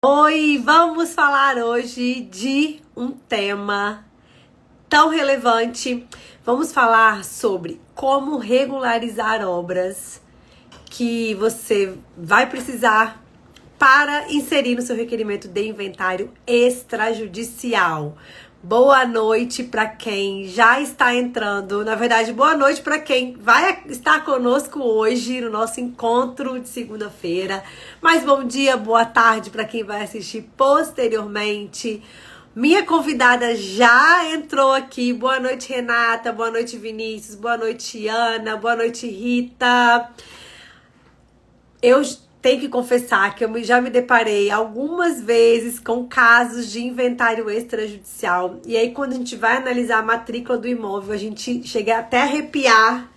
Oi, vamos falar hoje de um tema tão relevante. Vamos falar sobre como regularizar obras que você vai precisar para inserir no seu requerimento de inventário extrajudicial. Boa noite para quem já está entrando. Na verdade, boa noite para quem vai estar conosco hoje no nosso encontro de segunda-feira. Mas bom dia, boa tarde para quem vai assistir posteriormente. Minha convidada já entrou aqui. Boa noite, Renata. Boa noite, Vinícius. Boa noite, Ana. Boa noite, Rita. Eu tenho que confessar que eu já me deparei algumas vezes com casos de inventário extrajudicial. E aí, quando a gente vai analisar a matrícula do imóvel, a gente chega até a arrepiar,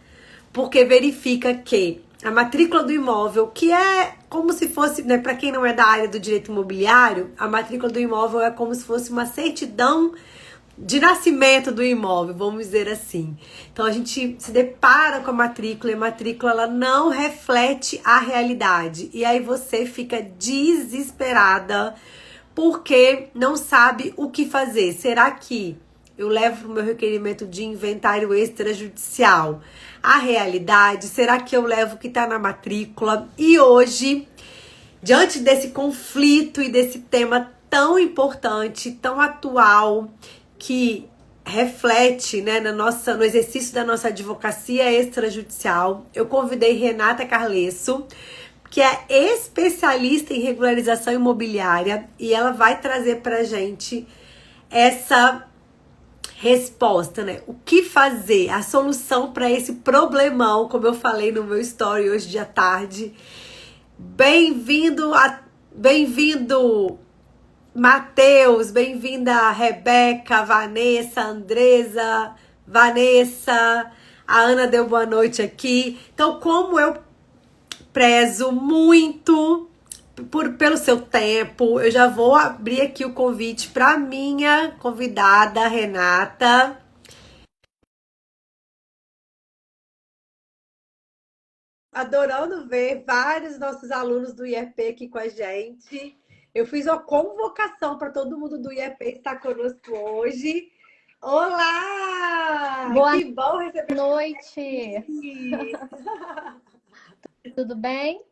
porque verifica que a matrícula do imóvel, que é como se fosse, né, para quem não é da área do direito imobiliário, a matrícula do imóvel é como se fosse uma certidão de nascimento do imóvel, vamos dizer assim. Então a gente se depara com a matrícula e a matrícula ela não reflete a realidade. E aí você fica desesperada porque não sabe o que fazer. Será que eu levo o meu requerimento de inventário extrajudicial a realidade? Será que eu levo o que está na matrícula? E hoje, diante desse conflito e desse tema tão importante, tão atual, que reflete, né, no exercício da nossa advocacia extrajudicial, eu convidei Renata Carlesso, que é especialista em regularização imobiliária, e ela vai trazer pra gente essa resposta, né? O que fazer, a solução para esse problemão, como eu falei no meu story hoje de tarde. Bem-vindo, Matheus, bem-vinda, Rebeca, Vanessa, Andresa, Vanessa, a Ana deu boa noite aqui. Então, como eu prezo muito pelo seu tempo, eu já vou abrir aqui o convite para minha convidada, Renata. Adorando ver vários nossos alunos do IEP aqui com a gente. Eu fiz uma convocação para todo mundo do IEP estar conosco hoje. Olá! Boa Que bom receber noite, vocês! tudo bem?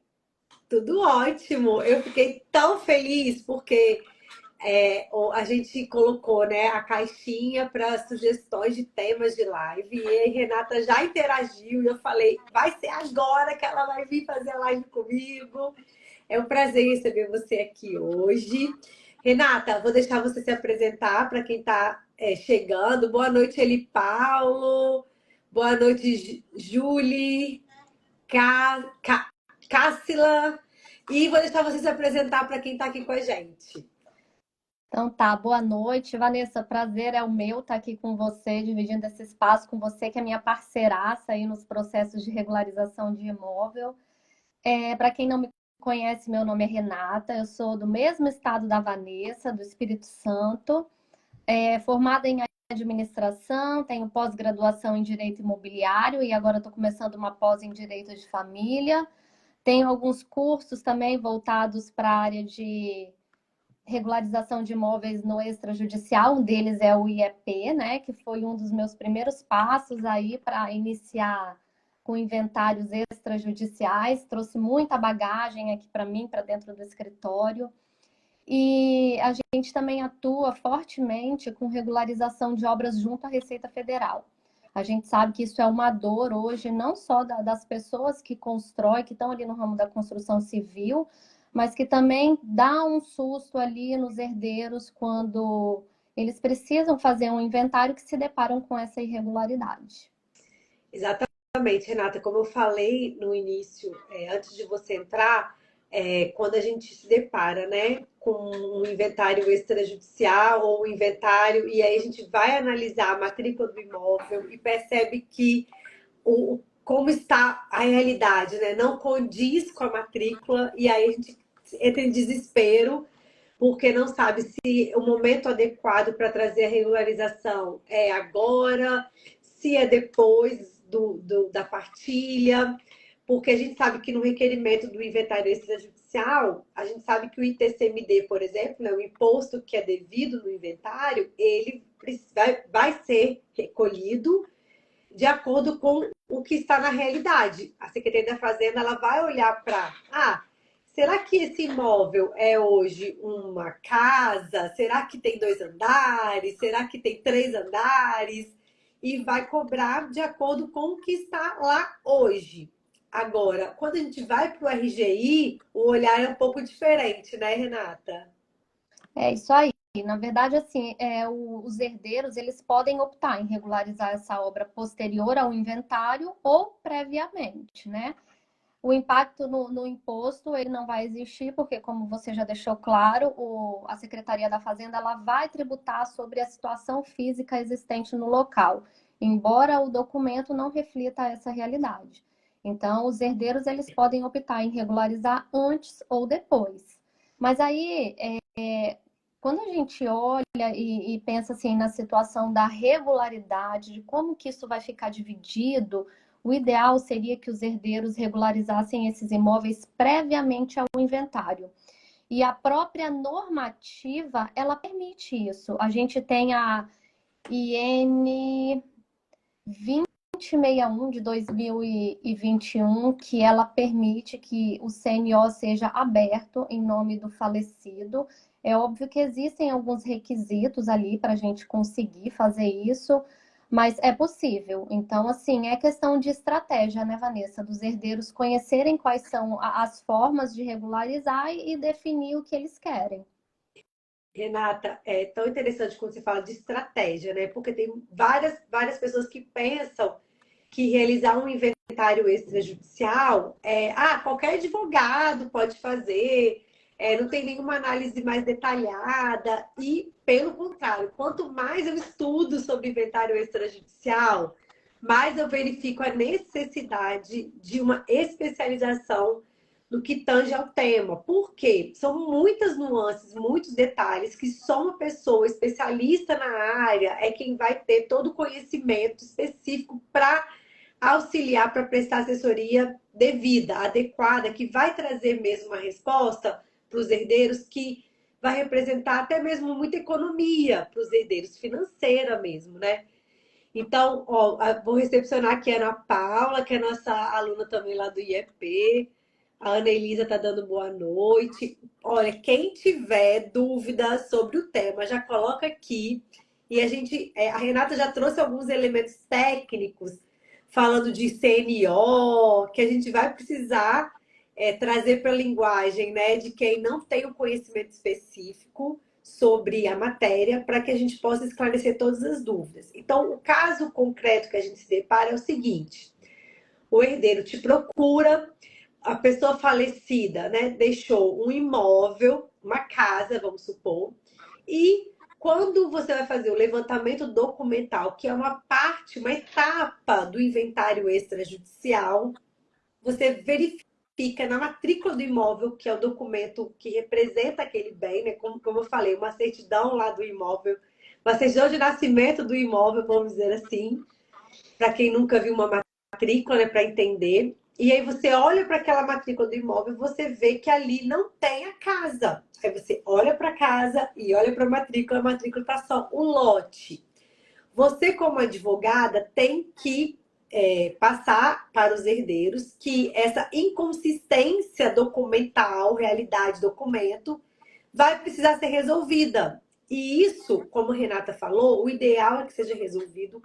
Tudo ótimo! Eu fiquei tão feliz porque a gente colocou, né, a caixinha para sugestões de temas de live e a Renata já interagiu e eu falei, vai ser agora que ela vai vir fazer a live comigo. É um prazer receber você aqui hoje. Renata, vou deixar você se apresentar para quem está chegando. Boa noite, Eli Paulo. Boa noite, Julie, Cássila. E vou deixar você se apresentar para quem está aqui com a gente. Então tá, boa noite, Vanessa. Prazer é o meu estar aqui com você, dividindo esse espaço com você, que é minha parceiraça aí nos processos de regularização de imóvel. Para quem não me conhece, meu nome é Renata, eu sou do mesmo estado da Vanessa, do Espírito Santo, formada em administração, tenho pós-graduação em direito imobiliário e agora estou começando uma pós em direito de família. Tenho alguns cursos também voltados para a área de regularização de imóveis no extrajudicial, um deles é o IEP, né, que foi um dos meus primeiros passos aí para iniciar com inventários extrajudiciais, trouxe muita bagagem aqui para mim, para dentro do escritório. E a gente também atua fortemente com regularização de obras junto à Receita Federal. A gente sabe que isso é uma dor hoje, não só das pessoas que constroem, que estão ali no ramo da construção civil, mas que também dá um susto ali nos herdeiros quando eles precisam fazer um inventário que se deparam com essa irregularidade. Exatamente, Renata. Como eu falei no início, antes de você entrar, quando a gente se depara, né, com um inventário extrajudicial ou um inventário, e aí a gente vai analisar a matrícula do imóvel e percebe que como está a realidade, né, não condiz com a matrícula, e aí a gente entra em desespero porque não sabe se o momento adequado para trazer a regularização é agora, se é depois da partilha, porque a gente sabe que no requerimento do inventário extrajudicial extrajudicial, a gente sabe que o ITCMD, por exemplo, né, o imposto que é devido no inventário, ele vai ser recolhido de acordo com o que está na realidade. A Secretaria da Fazenda ela vai olhar para, será que esse imóvel é hoje uma casa? Será que tem 2 andares? Será que tem 3 andares? E vai cobrar de acordo com o que está lá hoje. Agora, quando a gente vai para o RGI, o olhar é um pouco diferente, né, Renata? É isso aí. Na verdade, assim, os herdeiros eles podem optar em regularizar essa obra posterior ao inventário ou previamente, né? O impacto no imposto ele não vai existir, porque, como você já deixou claro, a Secretaria da Fazenda ela vai tributar sobre a situação física existente no local, embora o documento não reflita essa realidade. Então, os herdeiros eles podem optar em regularizar antes ou depois. Mas aí, quando a gente olha e pensa assim na situação da regularidade, de como que isso vai ficar dividido, o ideal seria que os herdeiros regularizassem esses imóveis previamente ao inventário. E a própria normativa, ela permite isso. A gente tem a IN 2061 de 2021, que ela permite que o CNO seja aberto em nome do falecido. É óbvio que existem alguns requisitos ali para a gente conseguir fazer isso, mas é possível. Então, assim, é questão de estratégia, né, Vanessa? Dos herdeiros conhecerem quais são as formas de regularizar e definir o que eles querem. Renata, é tão interessante quando você fala de estratégia, né? Porque tem várias pessoas que pensam que realizar um inventário extrajudicial qualquer advogado pode fazer, não tem nenhuma análise mais detalhada, e pelo contrário, quanto mais eu estudo sobre inventário extrajudicial, mais eu verifico a necessidade de uma especialização no que tange ao tema. Por quê? São muitas nuances, muitos detalhes que só uma pessoa especialista na área é quem vai ter todo o conhecimento específico para auxiliar, para prestar assessoria devida, adequada, que vai trazer mesmo uma resposta para os herdeiros que vai representar até mesmo muita economia para os herdeiros, financeira mesmo, né? Então, vou recepcionar aqui a Ana Paula, que é nossa aluna também lá do IEP. A Ana Elisa está dando boa noite. Olha, quem tiver dúvidas sobre o tema, já coloca aqui. E a Renata já trouxe alguns elementos técnicos, falando de CNO, que a gente vai precisar trazer para a linguagem, né, de quem não tem o conhecimento específico sobre a matéria, para que a gente possa esclarecer todas as dúvidas. Então, o caso concreto que a gente se depara é o seguinte: o herdeiro te procura, a pessoa falecida, né, deixou um imóvel, uma casa, vamos supor, e quando você vai fazer o levantamento documental, que é uma parte, uma etapa do inventário extrajudicial, você verifica na matrícula do imóvel, que é o documento que representa aquele bem, né? Como eu falei, uma certidão lá do imóvel, uma certidão de nascimento do imóvel, vamos dizer assim, para quem nunca viu uma matrícula, né, para entender. E aí você olha para aquela matrícula do imóvel e você vê que ali não tem a casa. Aí você olha para a casa e olha para a matrícula está só um lote. Você, como advogada, tem que passar para os herdeiros que essa inconsistência documental, realidade documento, vai precisar ser resolvida. E isso, como a Renata falou, o ideal é que seja resolvido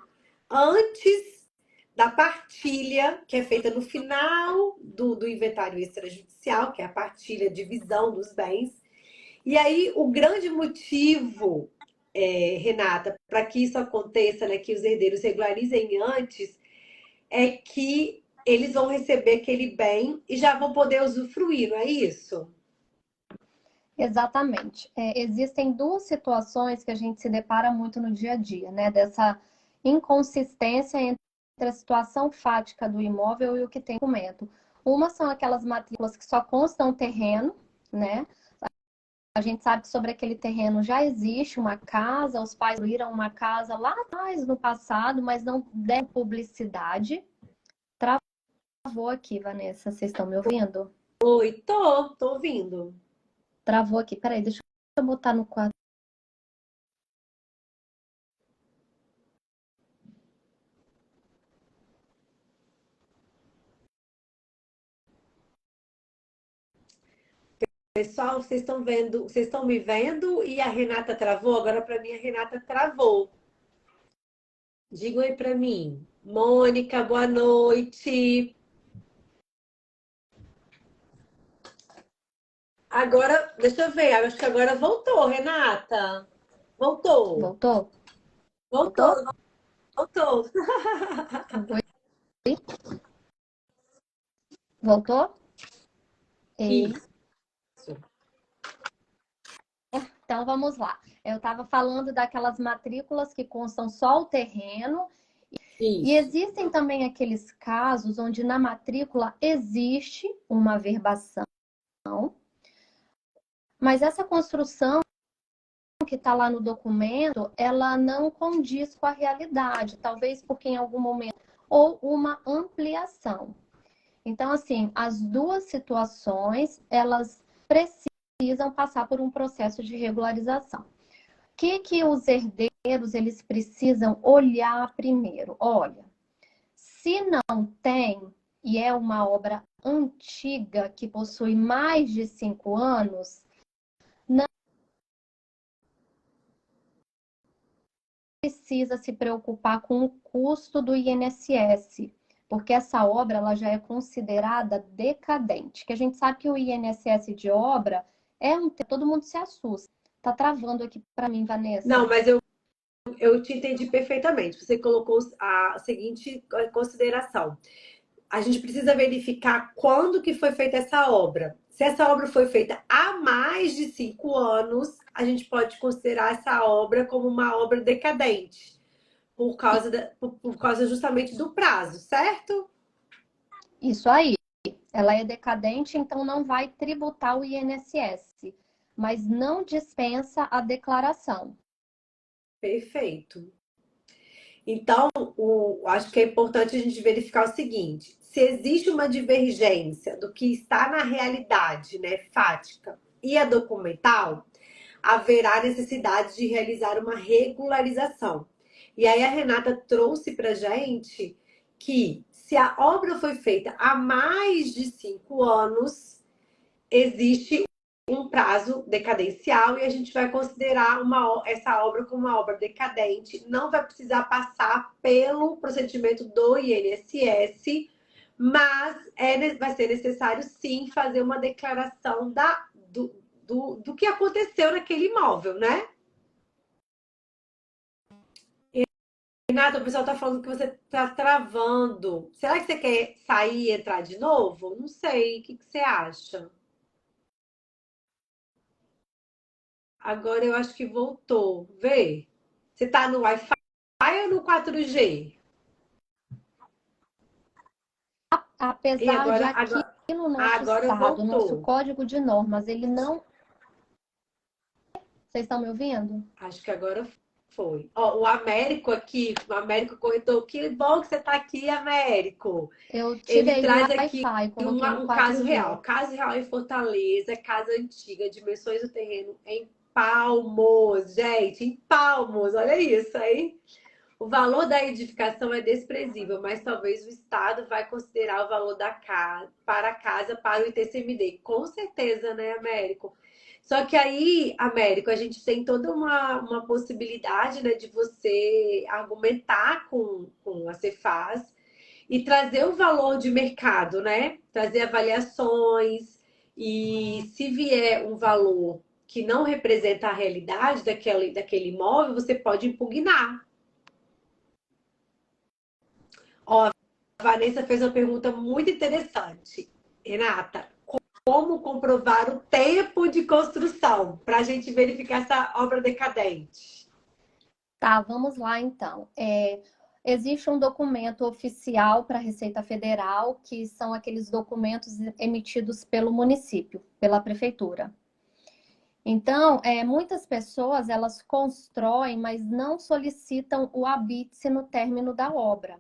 antes da partilha, que é feita no final do inventário extrajudicial, que é a partilha, divisão dos bens. E aí, o grande motivo, Renata, para que isso aconteça, né, que os herdeiros regularizem antes, é que eles vão receber aquele bem e já vão poder usufruir, não é isso? Exatamente. Existem duas situações que a gente se depara muito no dia a dia, né? Dessa inconsistência entre a situação fática do imóvel e o que tem no documento. Uma são aquelas matrículas que só constam terreno, né? A gente sabe que sobre aquele terreno já existe uma casa, os pais construíram uma casa lá atrás no passado, mas não deram publicidade. Travou aqui, Vanessa, vocês estão me ouvindo? Oi, tô ouvindo. Travou aqui. Peraí, deixa eu botar no quadro. Pessoal, vocês estão vendo, vocês estão me vendo e a Renata travou? Agora para mim a Renata travou. Digam aí para mim. Mônica, boa noite. Agora, deixa eu ver, acho que agora voltou, Renata. Voltou. Voltou? Voltou, Voltou? voltou. Oi? Voltou? E Isso, então vamos lá. Eu estava falando daquelas matrículas que constam só o terreno, e isso. existem também aqueles casos onde na matrícula existe uma verbação, mas essa construção que está lá no documento, ela não condiz com a realidade, talvez porque em algum momento, ou uma ampliação. Então, assim, as duas situações, elas precisam passar por um processo de regularização. O que os herdeiros, eles precisam olhar primeiro? Olha, se não tem, e é uma obra antiga, que possui mais de 5 anos, não precisa se preocupar com o custo do INSS, porque essa obra ela já é considerada decadente. Que a gente sabe que o INSS de obra é um... Todo mundo se assusta. Tá travando aqui para mim, Não, Vanessa. mas eu te entendi perfeitamente. Você colocou a seguinte consideração. A gente precisa verificar quando que foi feita essa obra. Se essa obra foi feita há mais de 5 anos, a gente pode considerar essa obra como uma obra decadente, por causa justamente do prazo, certo? Isso aí. Ela é decadente, então não vai tributar o INSS, mas não dispensa a declaração. Perfeito. Então, acho que é importante a gente verificar o seguinte: se existe uma divergência do que está na realidade, né, fática, e a documental, haverá necessidade de realizar uma regularização. E aí a Renata trouxe para gente que se a obra foi feita há mais de 5 anos, existe um prazo decadencial e a gente vai considerar essa obra como uma obra decadente, não vai precisar passar pelo procedimento do INSS, mas vai ser necessário sim fazer uma declaração do que aconteceu naquele imóvel, né? Renata, o pessoal tá falando que você tá travando. Será que você quer sair e entrar de novo? Não sei. O que você acha? Agora eu acho que voltou. Vê. Você tá no Wi-Fi ou no 4G? E Apesar de agora, aqui agora, no nosso agora estado, nosso voltou. código de normas, ele não... Vocês estão me ouvindo? Acho que agora foi. Ó, o Américo aqui, o Américo comentou, que bom que você tá aqui, Américo. Eu Ele tirei o traz aqui Wi-Fi, coloquei no um caso 4G. real. Caso real em Fortaleza, casa antiga, dimensões do terreno em palmos, gente, em palmos, olha isso, hein? O valor da edificação é desprezível, mas talvez o Estado vai considerar o valor da casa para a casa para o ITCMD. Com certeza, né, Américo? Só que aí, Américo, a gente tem toda uma possibilidade, né, de você argumentar com a Cefaz e trazer o valor de mercado, né? Trazer avaliações e se vier um valor que não representa a realidade daquele imóvel, você pode impugnar. Ó, a Vanessa fez uma pergunta muito interessante. Renata, como comprovar o tempo de construção para a gente verificar essa obra decadente? Tá, vamos lá então. Existe um documento oficial para a Receita Federal, que são aqueles documentos emitidos pelo município, pela prefeitura. Então, muitas pessoas, elas constroem, mas não solicitam o habite-se no término da obra.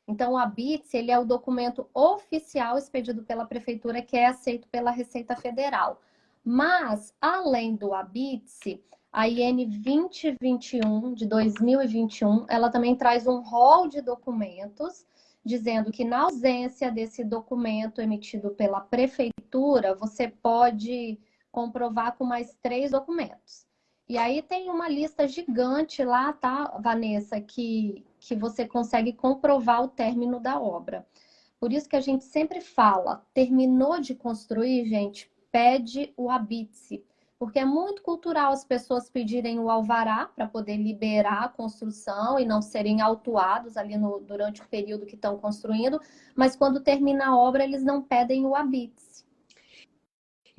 Então, o ABITS, ele é o documento oficial expedido pela prefeitura que é aceito pela Receita Federal. Mas, além do ABITS, a IN 2021 de 2021, ela também traz um rol de documentos dizendo que na ausência desse documento emitido pela prefeitura, você pode comprovar com mais 3 documentos. E aí tem uma lista gigante lá, tá, Vanessa, que você consegue comprovar o término da obra. Por isso que a gente sempre fala, terminou de construir, gente, pede o ABITS, porque é muito cultural as pessoas pedirem o alvará para poder liberar a construção e não serem autuados ali durante o período que estão construindo, mas quando termina a obra eles não pedem o ABITS.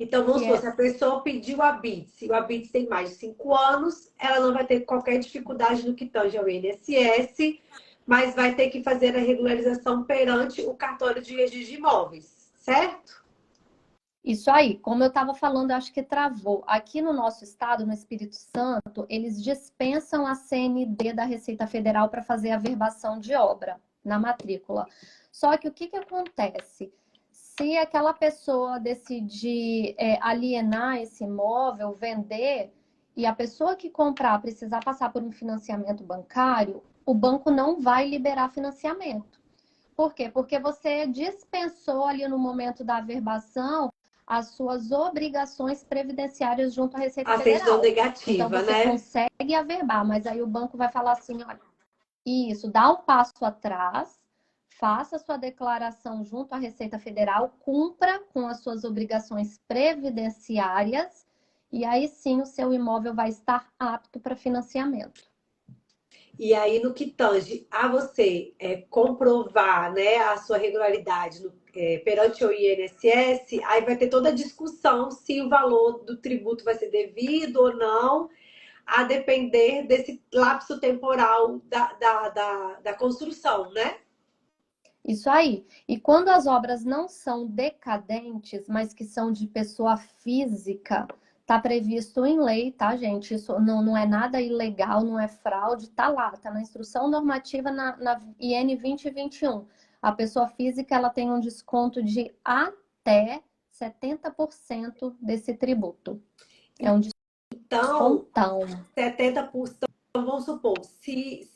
Então, vamos supor, se a pessoa pediu a BITS, e o ABITS tem mais de 5 anos, ela não vai ter qualquer dificuldade no que tange ao INSS, mas vai ter que fazer a regularização perante o cartório de registro de imóveis, certo? Isso aí, como eu estava falando, acho que travou. Aqui no nosso estado, no Espírito Santo, eles dispensam a CND da Receita Federal para fazer a verbação de obra na matrícula. Só que o que acontece? Se aquela pessoa decidir alienar esse imóvel, vender, e a pessoa que comprar precisar passar por um financiamento bancário, o banco não vai liberar financiamento. Por quê? Porque você dispensou ali no momento da averbação as suas obrigações previdenciárias junto à Receita A certidão Federal. negativa, Então, você né? consegue averbar, mas aí o banco vai falar assim, olha, isso, dá um passo atrás, faça sua declaração junto à Receita Federal, cumpra com as suas obrigações previdenciárias, e aí sim o seu imóvel vai estar apto para financiamento. E aí, no que tange a você comprovar, né, a sua regularidade perante o INSS, aí vai ter toda a discussão se o valor do tributo vai ser devido ou não, a depender desse lapso temporal da construção, né? Isso aí. E quando as obras não são decadentes, mas que são de pessoa física, tá previsto em lei, tá, gente? Isso não é nada ilegal, não é fraude, tá lá, tá na instrução normativa na IN 2021. A pessoa física ela tem um desconto de até 70% desse tributo. É um Então, descontão. 70%, vamos supor, se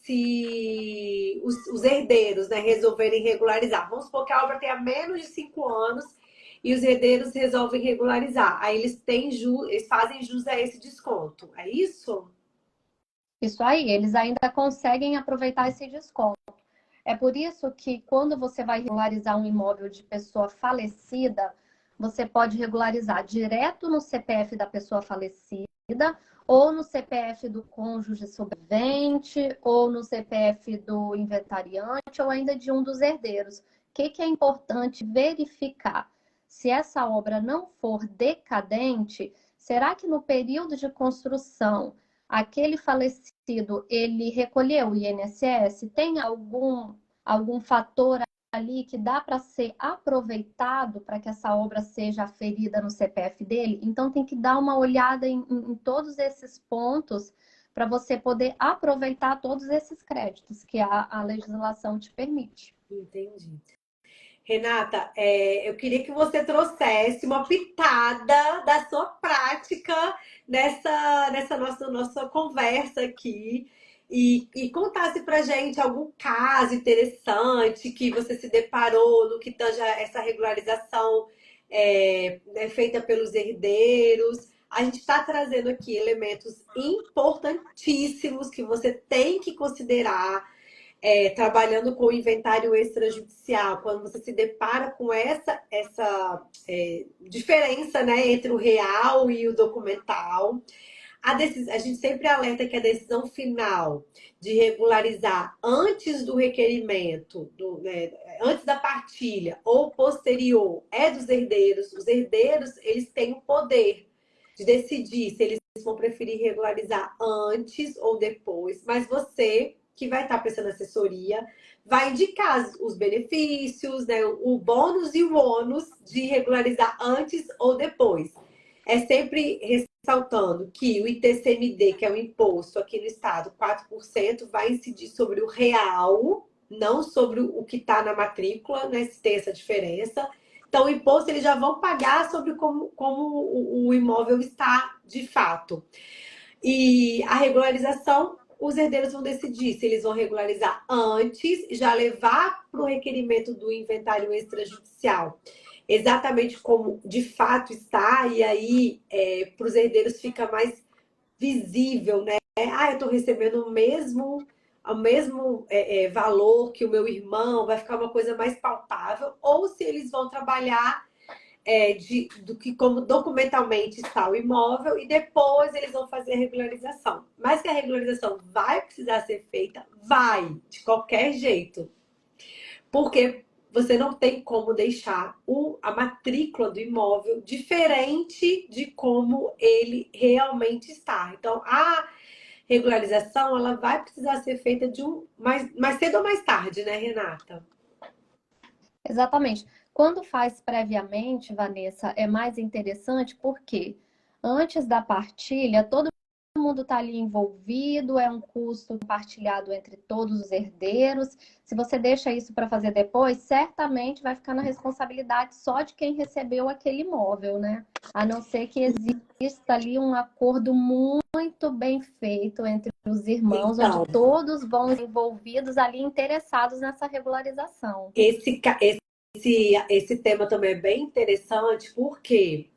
os herdeiros, né, resolverem regularizar, vamos supor que a obra tenha menos de 5 anos e os herdeiros resolvem regularizar. Aí eles fazem jus a esse desconto. É isso? Isso aí, eles ainda conseguem aproveitar esse desconto. É por isso que quando você vai regularizar um imóvel de pessoa falecida, você pode regularizar direto no CPF da pessoa falecida, ou no CPF do cônjuge sobrevivente, ou no CPF do inventariante, ou ainda de um dos herdeiros. O que é importante verificar? Se essa obra não for decadente, será que no período de construção aquele falecido, ele recolheu o INSS? Tem algum fator ali que dá para ser aproveitado para que essa obra seja aferida no CPF dele? Então tem que dar uma olhada em todos esses pontos para você poder aproveitar todos esses créditos que a legislação te permite. Entendi. Renata, eu queria que você trouxesse uma pitada da sua prática nessa nossa conversa aqui e contasse pra gente algum caso interessante que você se deparou no que tange a essa regularização né, feita pelos herdeiros. A gente está trazendo aqui elementos importantíssimos que você tem que considerar trabalhando com o inventário extrajudicial, quando você se depara com essa diferença, né, entre o real e o documental, a gente sempre alerta que a decisão final de regularizar antes do requerimento, né, antes da partilha ou posterior, é dos herdeiros. Os herdeiros, eles têm o poder de decidir se eles vão preferir regularizar antes ou depois, mas você que vai estar prestando assessoria, vai indicar os benefícios, né, o bônus e o ônus de regularizar antes ou depois. É sempre ressaltando que o ITCMD, que é o imposto aqui no estado, 4%, vai incidir sobre o real, não sobre o que está na matrícula, né? Se tem essa diferença. Então, o imposto eles já vão pagar sobre como o imóvel está de fato. E a regularização, os herdeiros vão decidir se eles vão regularizar antes, já levar para o requerimento do inventário extrajudicial, exatamente como de fato está, e aí para os herdeiros fica mais visível, né? Ah, eu estou recebendo o mesmo valor que o meu irmão, vai ficar uma coisa mais palpável, ou se eles vão trabalhar do que como documentalmente está o imóvel e depois eles vão fazer a regularização. Mas que a regularização vai precisar ser feita, vai, de qualquer jeito. Porque você não tem como deixar a matrícula do imóvel diferente de como ele realmente está. Então, a regularização ela vai precisar ser feita mais cedo ou mais tarde, né, Renata? Exatamente. Quando faz previamente, Vanessa, é mais interessante porque antes da partilha, todo mundo está ali envolvido, é um custo compartilhado entre todos os herdeiros. Se você deixa isso para fazer depois, certamente vai ficar na responsabilidade só de quem recebeu aquele imóvel, né? A não ser que exista ali um acordo muito bem feito entre os irmãos, onde Então, todos vão envolvidos ali interessados nessa regularização. esse tema também é bem interessante porque,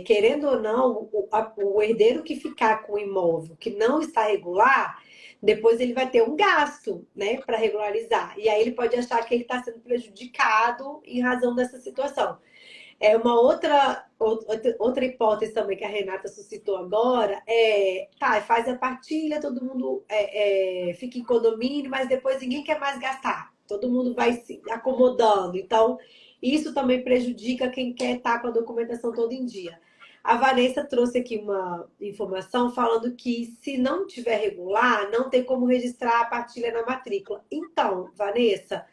querendo ou não, o herdeiro que ficar com o imóvel que não está regular, depois ele vai ter um gasto, né, para regularizar. E aí ele pode achar que ele está sendo prejudicado em razão dessa situação. É uma outra hipótese também que a Renata suscitou agora tá, faz a partilha, todo mundo fica em condomínio, mas depois ninguém quer mais gastar. Todo mundo vai se acomodando. Então, isso também prejudica quem quer estar com a documentação toda em dia. A Vanessa trouxe aqui uma informação falando que se não tiver regular, não tem como registrar a partilha na matrícula. Então, Vanessa,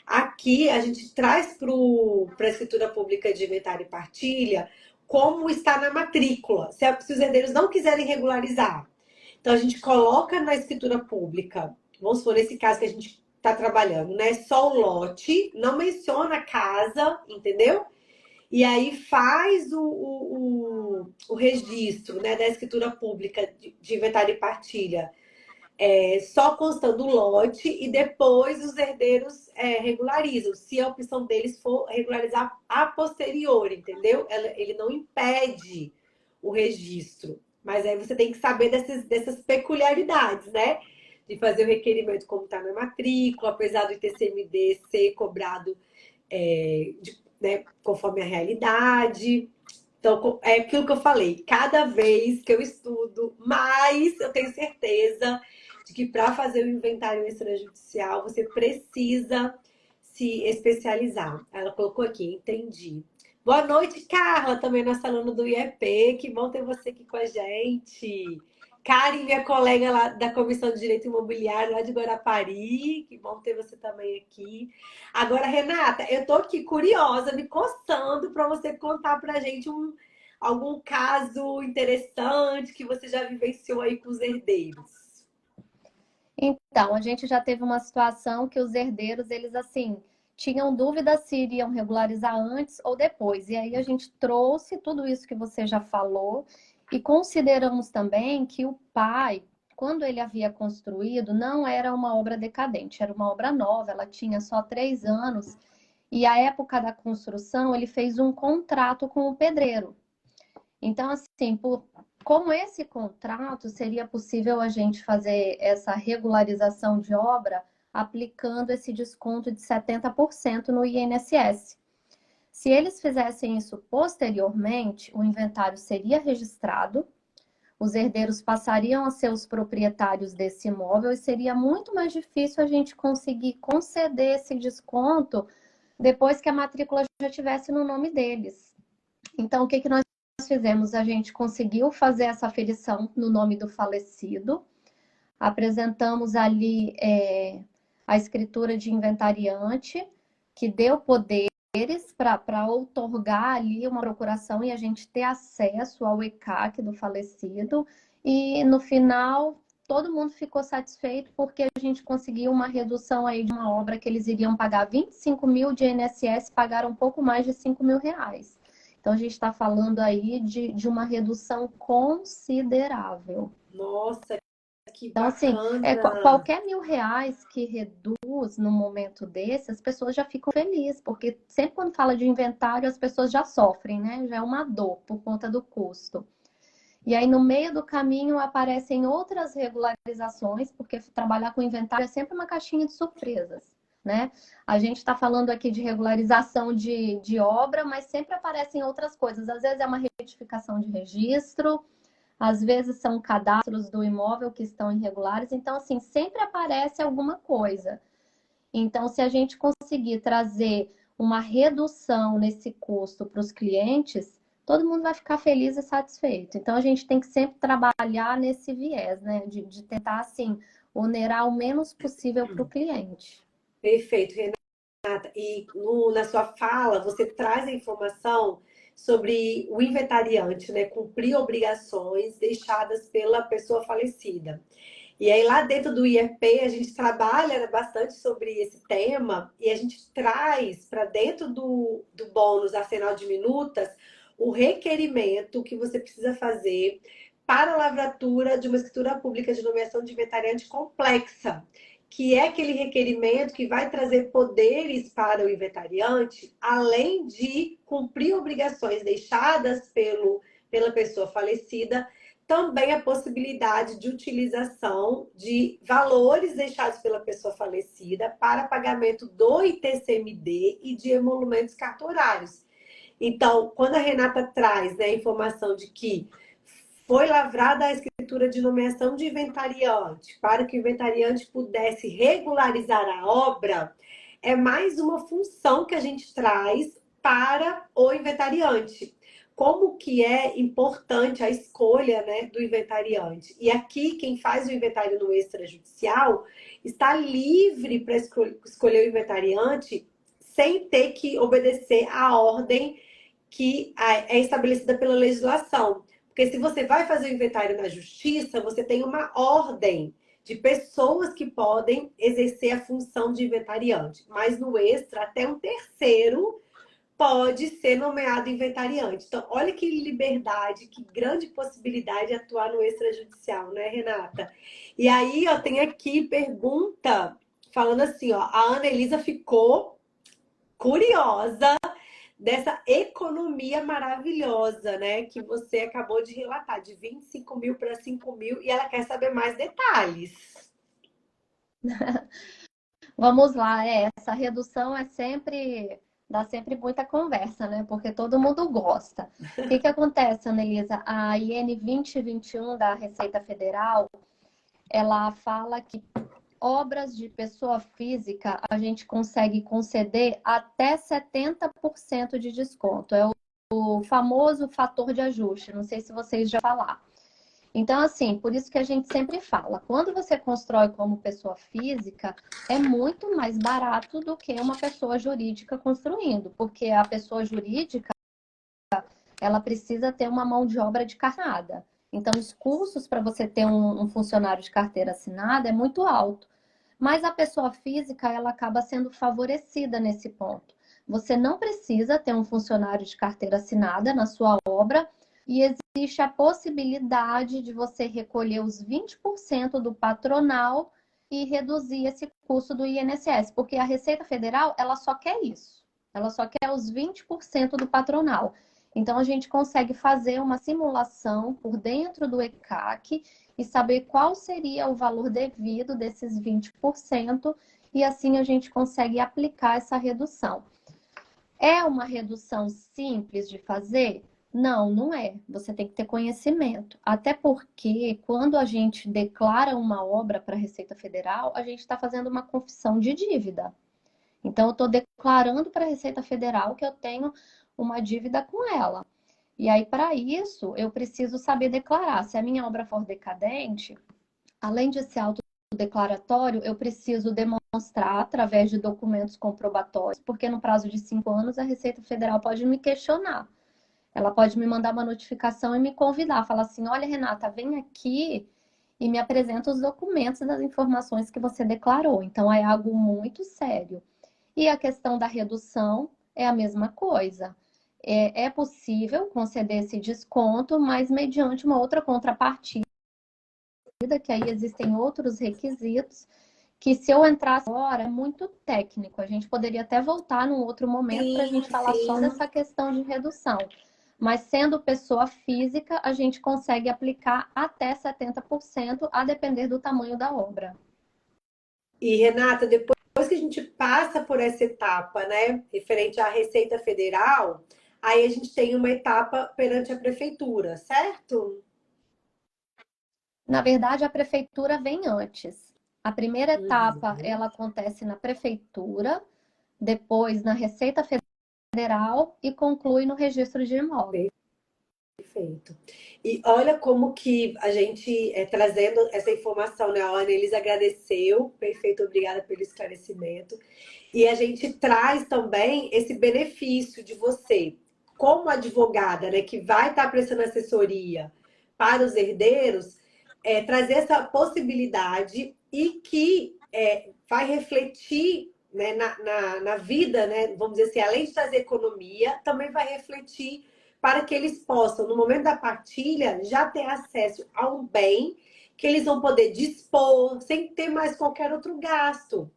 aqui a gente traz para a escritura pública de inventário e partilha como está na matrícula, se os herdeiros não quiserem regularizar. Então a gente coloca na escritura pública, vamos supor, nesse caso que a gente está trabalhando, né? Só o lote, não menciona a casa, entendeu? E aí faz o registro, né, da escritura pública de inventário e partilha só constando o lote e depois os herdeiros regularizam, se a opção deles for regularizar a posteriori, entendeu? Ele não impede o registro, mas aí você tem que saber dessas peculiaridades, né? De fazer o requerimento como está na matrícula, apesar do ITCMD ser cobrado né, conforme a realidade. Então, é aquilo que eu falei, cada vez que eu estudo mais, eu tenho certeza de que para fazer o inventário extrajudicial, você precisa se especializar. Ela colocou aqui, entendi. Boa noite, Carla, também nossa aluna do IEP. Que bom ter você aqui com a gente. Karen, minha colega lá da Comissão de Direito Imobiliário, lá de Guarapari. Que bom ter você também aqui. Agora, Renata, eu tô aqui curiosa, me coçando para você contar pra gente algum caso interessante que você já vivenciou aí com os herdeiros. Então, a gente já teve uma situação que os herdeiros, eles assim, tinham dúvida se iriam regularizar antes ou depois. E aí a gente trouxe tudo isso que você já falou e consideramos também que o pai, quando ele havia construído, não era uma obra decadente, era uma obra nova, ela tinha só 3 anos. E à época da construção, ele fez um contrato com o pedreiro. Então, assim, com esse contrato, seria possível a gente fazer essa regularização de obra aplicando esse desconto de 70% no INSS. Se eles fizessem isso posteriormente, o inventário seria registrado, os herdeiros passariam a ser os proprietários desse imóvel e seria muito mais difícil a gente conseguir conceder esse desconto depois que a matrícula já estivesse no nome deles. Então, o que nós fizemos? A gente conseguiu fazer essa aferição no nome do falecido, apresentamos ali a escritura de inventariante, que deu poderes para outorgar ali uma procuração e a gente ter acesso ao ECAC do falecido, e no final todo mundo ficou satisfeito porque a gente conseguiu uma redução aí de uma obra que eles iriam pagar 25 mil de INSS, pagaram um pouco mais de 5 mil reais. Então, a gente está falando aí de uma redução considerável. Nossa, que Então, assim, bacana! qualquer 1.000 reais que reduz no momento desse, as pessoas já ficam felizes, porque sempre quando fala de inventário, as pessoas já sofrem, né? Já é uma dor por conta do custo. E aí, no meio do caminho, aparecem outras regularizações, porque trabalhar com inventário é sempre uma caixinha de surpresas, né? A gente está falando aqui de regularização de obra, mas sempre aparecem outras coisas. Às vezes é uma retificação de registro, às vezes são cadastros do imóvel que estão irregulares. Então, assim, sempre aparece alguma coisa. Então, se a gente conseguir trazer uma redução nesse custo para os clientes, todo mundo vai ficar feliz e satisfeito. Então, a gente tem que sempre trabalhar nesse viés, né? De tentar, assim, onerar o menos possível para o cliente. Perfeito, Renata. E na sua fala, você traz a informação sobre o inventariante, né? Cumprir obrigações deixadas pela pessoa falecida. E aí, lá dentro do IEP, a gente trabalha bastante sobre esse tema e a gente traz para dentro do bônus arsenal de minutas o requerimento que você precisa fazer para a lavratura de uma escritura pública de nomeação de inventariante complexa, que é aquele requerimento que vai trazer poderes para o inventariante, além de cumprir obrigações deixadas pela pessoa falecida, também a possibilidade de utilização de valores deixados pela pessoa falecida para pagamento do ITCMD e de emolumentos cartorários. Então, quando a Renata traz, né, a informação de que foi lavrada a escritura de nomeação de inventariante para que o inventariante pudesse regularizar a obra, é mais uma função que a gente traz para o inventariante. Como que é importante a escolha, né, do inventariante. E aqui, quem faz o inventário no extrajudicial está livre para escolher o inventariante sem ter que obedecer à ordem que é estabelecida pela legislação. Porque se você vai fazer o inventário na justiça, você tem uma ordem de pessoas que podem exercer a função de inventariante. Mas no extra, até um terceiro pode ser nomeado inventariante. Então, olha que liberdade, que grande possibilidade de atuar no extrajudicial, né, Renata? E aí, ó, tem aqui pergunta falando assim, ó, a Ana Elisa ficou curiosa dessa economia maravilhosa, né? Que você acabou de relatar, de 25 mil para 5 mil, e ela quer saber mais detalhes. Vamos lá, essa redução dá sempre muita conversa, né? Porque todo mundo gosta. O que que acontece, Anelisa? A IN 2021 da Receita Federal, ela fala que obras de pessoa física a gente consegue conceder até 70% de desconto. É o famoso fator de ajuste. Não sei se vocês já falaram. Então, assim, por isso que a gente sempre fala, quando você constrói como pessoa física, é muito mais barato do que uma pessoa jurídica construindo, porque a pessoa jurídica, ela precisa ter uma mão de obra de carteira. Então, os custos para você ter um funcionário de carteira assinada é muito alto. Mas a pessoa física, ela acaba sendo favorecida nesse ponto. Você não precisa ter um funcionário de carteira assinada na sua obra e existe a possibilidade de você recolher os 20% do patronal e reduzir esse custo do INSS, porque a Receita Federal, ela só quer isso. Ela só quer os 20% do patronal. Então, a gente consegue fazer uma simulação por dentro do ECAC e saber qual seria o valor devido desses 20%, e assim a gente consegue aplicar essa redução. É uma redução simples de fazer? Não, não é. Você tem que ter conhecimento. Até porque quando a gente declara uma obra para a Receita Federal, a gente está fazendo uma confissão de dívida. Então, eu estou declarando para a Receita Federal que eu tenho uma dívida com ela. E aí, para isso, eu preciso saber declarar. Se a minha obra for decadente, além de ser autodeclaratório, eu preciso demonstrar através de documentos comprobatórios, porque no prazo de 5 anos a Receita Federal pode me questionar. Ela pode me mandar uma notificação e me convidar, falar assim: olha, Renata, vem aqui e me apresenta os documentos das informações que você declarou. Então, é algo muito sério. E a questão da redução é a mesma coisa. É possível conceder esse desconto, mas mediante uma outra contrapartida, que aí existem outros requisitos, que se eu entrasse agora é muito técnico. A gente poderia até voltar num outro momento para a Sim, gente falar só sim. dessa questão de redução. Mas sendo pessoa física, a gente consegue aplicar até 70%, a depender do tamanho da obra. E Renata, depois que a gente passa por essa etapa, né, referente à Receita Federal, aí a gente tem uma etapa perante a prefeitura, certo? Na verdade, a prefeitura vem antes. A primeira etapa, Uhum. ela acontece na prefeitura, depois na Receita Federal e conclui no registro de imóvel. Perfeito. E olha como que a gente, trazendo essa informação, né, a Annelise agradeceu, perfeito, obrigada pelo esclarecimento. E a gente traz também esse benefício de você, como advogada, né, que vai estar prestando assessoria para os herdeiros, trazer essa possibilidade e que vai refletir, né, na vida, né, vamos dizer assim, além de trazer economia, também vai refletir para que eles possam, no momento da partilha, já ter acesso a um bem que eles vão poder dispor sem ter mais qualquer outro gasto.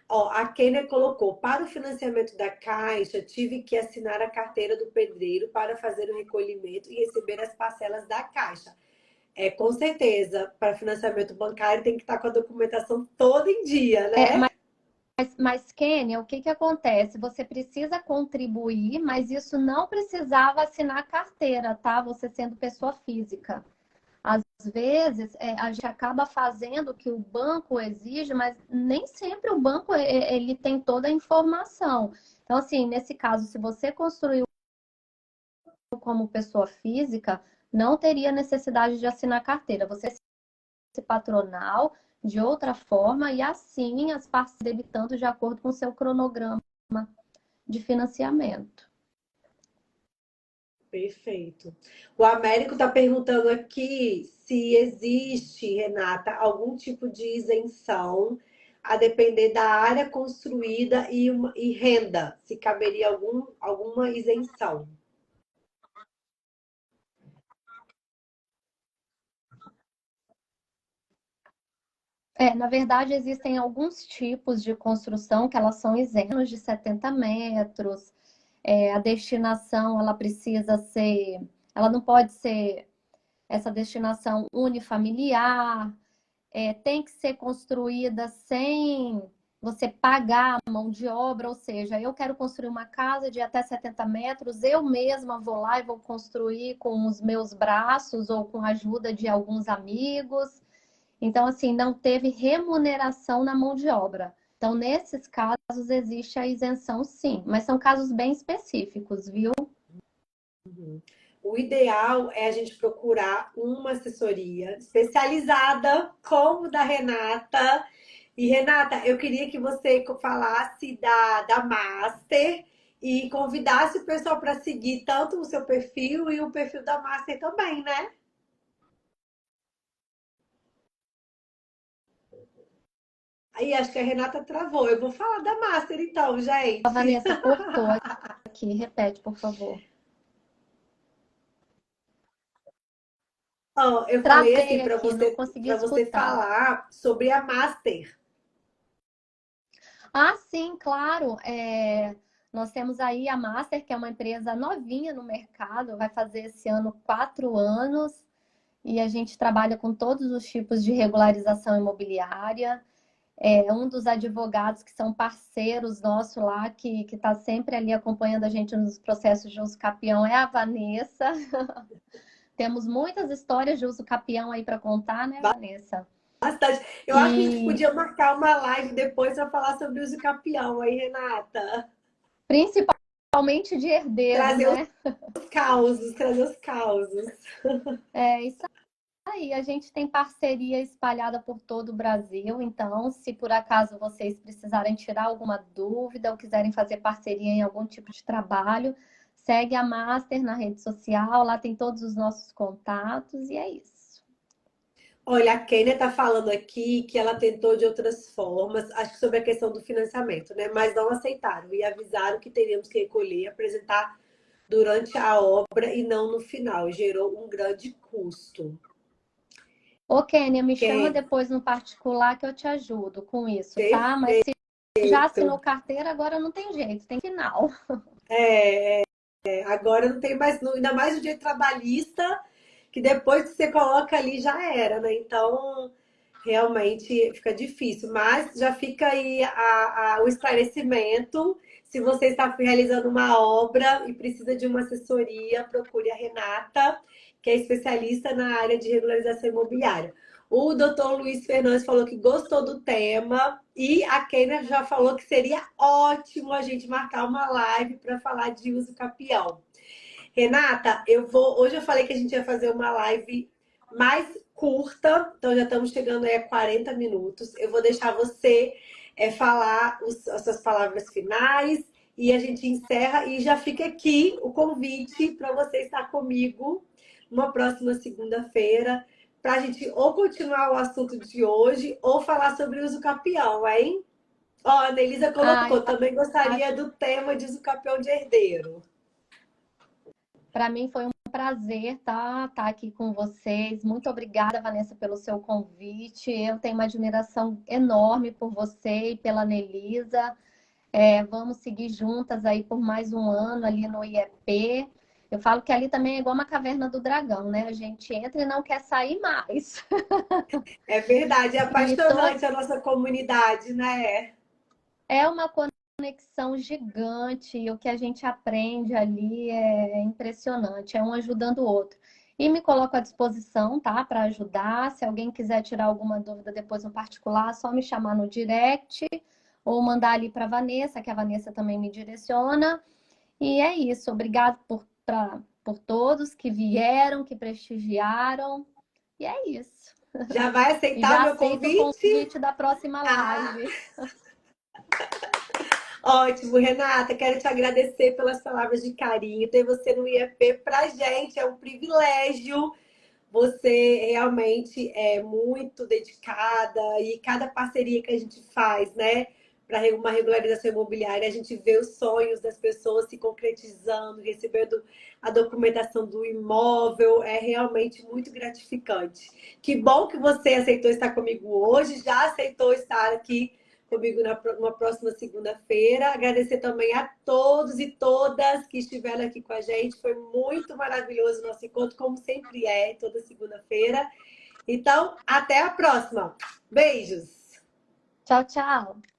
Ó, a Kenia colocou, para o financiamento da Caixa, tive que assinar a carteira do pedreiro para fazer o recolhimento e receber as parcelas da Caixa. Com certeza, para financiamento bancário tem que estar com a documentação toda em dia, É, né? mas Kênia, o que que acontece? Você precisa contribuir, mas isso não precisava assinar a carteira, tá? Você sendo pessoa física. Às vezes, a gente acaba fazendo o que o banco exige, mas nem sempre o banco ele tem toda a informação. Então, assim, nesse caso, se você construiu como pessoa física, não teria necessidade de assinar carteira. Você esse patronal de outra forma e assim as partes debitando de acordo com o seu cronograma de financiamento. Perfeito. O Américo está perguntando aqui se existe, Renata, algum tipo de isenção a depender da área construída e renda, se caberia alguma isenção. Na verdade, existem alguns tipos de construção que elas são isentas de 70 metros. A destinação, ela precisa ser, ela não pode ser essa destinação unifamiliar, tem que ser construída sem você pagar a mão de obra, ou seja, eu quero construir uma casa de até 70 metros, eu mesma vou lá e vou construir com os meus braços ou com a ajuda de alguns amigos. Então, assim, não teve remuneração na mão de obra. Então, nesses casos, existe a isenção, sim, mas são casos bem específicos, viu? O ideal é a gente procurar uma assessoria especializada, como da Renata. E, Renata, eu queria que você falasse da Master e convidasse o pessoal para seguir tanto o seu perfil e o perfil da Master também, né? Aí acho que a Renata travou. Eu vou falar da Master então, A gente. Vanessa cortou aqui, repete, por favor. Ó, eu falei assim Travei para aqui, não você consegui para você escutar. falar sobre a Master. Ah, sim, claro. Nós temos aí a Master, que é uma empresa novinha no mercado, vai fazer esse ano 4 anos, e a gente trabalha com todos os tipos de regularização imobiliária. Um dos advogados que são parceiros nossos lá, que está sempre ali acompanhando a gente nos processos de uso capião, é a Vanessa. Temos muitas histórias de uso capião aí para contar, né, Vanessa? Bastante. Eu acho que a gente E podia marcar uma live depois para falar sobre o uso capião aí, Renata. principalmente de herdeiros, Trazer né? os causos, trazer os causos. Isso aí. A gente tem parceria espalhada por todo o Brasil, então, se por acaso vocês precisarem tirar alguma dúvida ou quiserem fazer parceria em algum tipo de trabalho, segue a Master na rede social, lá tem todos os nossos contatos e é isso. Olha, a Kênia tá falando aqui que ela tentou de outras formas, acho que sobre a questão do financiamento, né? Mas não aceitaram e avisaram que teríamos que recolher e apresentar durante a obra e não no final. Gerou um grande custo. Ô, Kênia, me chama Kênia, depois no particular que eu te ajudo com isso, tá? Mas perfeito. se já assinou carteira, agora não tem jeito, tem final. Agora não tem mais, ainda mais o direito trabalhista, que depois que você coloca ali já era, né? Então, realmente fica difícil. Mas já fica aí o esclarecimento. Se você está realizando uma obra e precisa de uma assessoria, procure a Renata, que é especialista na área de regularização imobiliária. O doutor Luiz Fernandes falou que gostou do tema e a Kênia já falou que seria ótimo a gente marcar uma live para falar de uso capião. Renata, hoje eu falei que a gente ia fazer uma live mais curta, então já estamos chegando aí a 40 minutos. Eu vou deixar você falar as suas palavras finais e a gente encerra e já fica aqui o convite para você estar comigo numa próxima segunda-feira para a gente ou continuar o assunto de hoje ou falar sobre o uso capião, hein? Ó, a Anelisa Ah, colocou, eu também gostaria acho. do tema de uso capião de herdeiro. Para mim foi um prazer tá aqui com vocês. Muito obrigada, Vanessa, pelo seu convite. Eu tenho uma admiração enorme por você e pela Nelisa. Vamos seguir juntas aí por mais um ano ali no IEP. Eu falo que ali também é igual uma caverna do dragão, né? A gente entra e não quer sair mais. É verdade, é E todo, apaixonante a nossa comunidade, né? é uma conexão gigante, e o que a gente aprende ali é impressionante, é um ajudando o outro. E me coloco à disposição, tá, para ajudar. Se alguém quiser tirar alguma dúvida depois no particular, é só me chamar no direct ou mandar ali para a Vanessa, que a Vanessa também me direciona. E é isso. Obrigado por todos que vieram, que prestigiaram. E é isso. Já vai E aceitar o já meu aceito o convite? convite da próxima Ah, live. ótimo, Renata. Quero te agradecer pelas palavras de carinho. Ter você no IEP pra gente é um privilégio. Você realmente é muito dedicada e cada parceria que a gente faz, né, para uma regularização imobiliária, a gente vê os sonhos das pessoas se concretizando, recebendo a documentação do imóvel, é realmente muito gratificante. Que bom que você aceitou estar comigo hoje, já aceitou estar aqui comigo numa próxima segunda-feira. Agradecer também a todos e todas que estiveram aqui com a gente. Foi muito maravilhoso o nosso encontro, como sempre é, toda segunda-feira. Então, até a próxima. Beijos! Tchau, tchau.